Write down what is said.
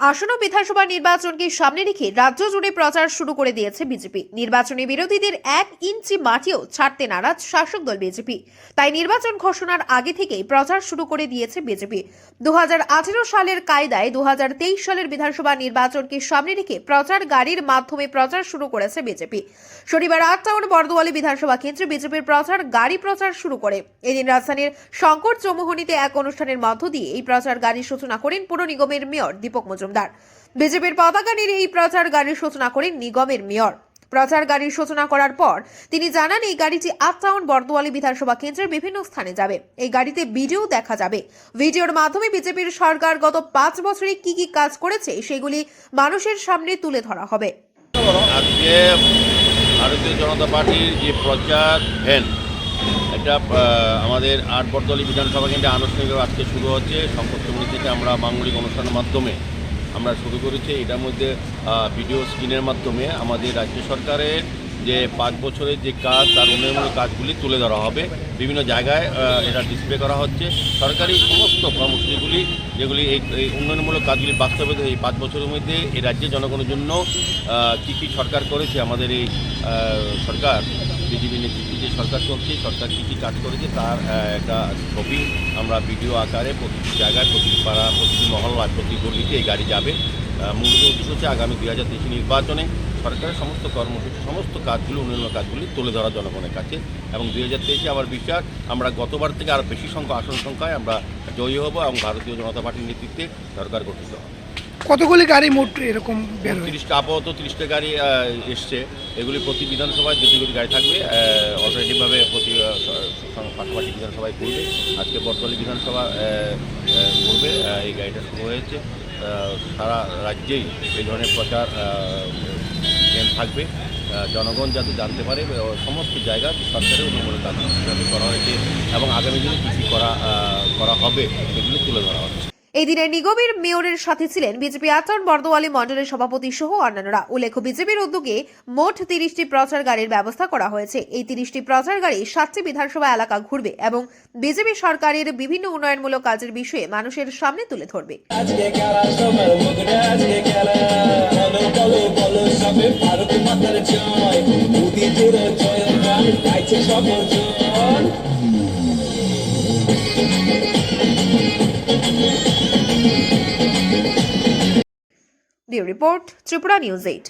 আসন্ন বিধানসভা নির্বাচনকে সামনে রেখে রাজ্য জুড়ে প্রচার শুরু করে দিয়েছে বিজেপি। নির্বাচনে বিরোধীদের 1 ইঞ্চি মাটিও ছাড়তে নারাজ শাসক দল বিজেপি। তাই নির্বাচন ঘোষণার আগে থেকেই প্রচার শুরু করে দিয়েছে বিজেপি। 2018 সালের কায়দায় 2023 সালের বিধানসভা নির্বাচনকে সামনে রেখে প্রচার গাড়ির মাধ্যমে প্রচার শুরু করেছে বিজেপি। শনিবার 8 টাউন বর্দোয়ালি বিধানসভা কেন্দ্রে বিজেপির প্রচার গাড়ি প্রচার শুরু করে। এদিন রাজধানীর শঙ্কর চৌমুহনীতে এক অনুষ্ঠানের মধ্য দিয়ে এই প্রচার গাড়ির সূচনা করেন পুর নিগমের মেয়র দীপক মজুমদার। বিজেপির পতাকা নিয়ে এই প্রচার গাড়ির সূচনা করেন নিগমের মেয়র। প্রচার গাড়ির সূচনা করার পর তিনি জানান, এই গাড়িটি 8 টাউন বর্দোয়ালি বিধানসভা কেন্দ্রের বিভিন্ন স্থানে যাবে। এই গাড়িতে ভিডিও দেখা যাবে। ভিডিওর মাধ্যমে বিজেপির সরকার গত 5 বছরে কি কি কাজ করেছে সেগুলি মানুষের সামনে তুলে ধরা হবে। আজকে ভারতীয় জনতা পার্টির যে প্রচার ভ্যান, এটা আমাদের 8 বর্দোয়ালি বিধানসভা কেন্দ্রে আনুষ্ঠানিকভাবে আজকে শুরু হচ্ছে। শঙ্কর চৌমুহনী থেকে আমরা মাঙ্গলিক অনুষ্ঠানের মাধ্যমে আমরা শুরু করেছি। এটার মধ্যে ভিডিও স্ক্রিনের মাধ্যমে আমাদের রাজ্য সরকারের যে 5 বছরের যে কাজ, তার উন্নয়নমূলক কাজগুলি তুলে ধরা হবে। বিভিন্ন জায়গায় এটা ডিসপ্লে করা হচ্ছে। সরকারি সমস্ত কর্মসূচিগুলি যেগুলি এই উন্নয়নমূলক কাজগুলি বাস্তবায়িত এই 5 বছরের মধ্যে এই রাজ্যের জনগণের জন্য কী কী সরকার করেছে, আমাদের এই সরকার বিজেপি নেতৃত্বে যে সরকার চলছে, সরকার কী কী কাজ করেছে তার একটা ছবি আমরা ভিডিও আকারে প্রতিটি জায়গায়, প্রতিটি পাড়া, প্রতিটি মহল্লায়, প্রতি গলিতে এই গাড়ি যাবে। মূলত উদ্দেশ্য হচ্ছে আগামী 2023 নির্বাচনে সরকারের সমস্ত কর্মসূচি, সমস্ত কাজগুলি, উন্নয়ন কাজগুলি তুলে ধরা জনগণের কাছে। এবং 2023 আমার বিশ্বাস আমরা গতবার থেকে আরও বেশি সংখ্যা আসন সংখ্যায় আমরা জয়ী হব এবং ভারতীয় জনতা পার্টির নেতৃত্বে সরকার গঠিত হবে। কতগুলি গাড়ি মোট এরকম? 30টা, আপাতত 30টা গাড়ি এসছে। এগুলি প্রতি বিধানসভায় 2টি গাড়ি থাকবে। অলরেডিভাবে প্রতি পাশাপাশি বিধানসভায় করবে। আজকে বর্দোয়ালি বিধানসভা করবে। এই গাড়িটা শুরু হয়েছে। সারা রাজ্যেই এই ধরনের প্রচার ক্যাম্প থাকবে। জনগণ যাতে জানতে পারে সমস্ত জায়গা সরকারের উন্নয়নমূলক কাজ করা হয়েছে এবং আগামী দিনে কী কী করা হবে সেগুলি তুলে ধরা হচ্ছে। এই দিনে নিগমের মেয়রের সাথে ছিলেন বিজেপি 8 টাউন বর্দোয়ালি মণ্ডলের সভাপতি সহ অন্যান্যরা। উল্লেখ্য, বিজেপির উদ্যোগে মোট 30টি প্রচার গাড়ির ব্যবস্থা করা হয়েছে। এই 30টি প্রচার গাড়ি 7টি বিধানসভা এলাকা ঘুরবে এবং বিজেপি সরকারের বিভিন্ন উন্নয়নমূলক কাজের বিষয়ে মানুষের সামনে তুলে ধরবে। The report, Tripura News 8.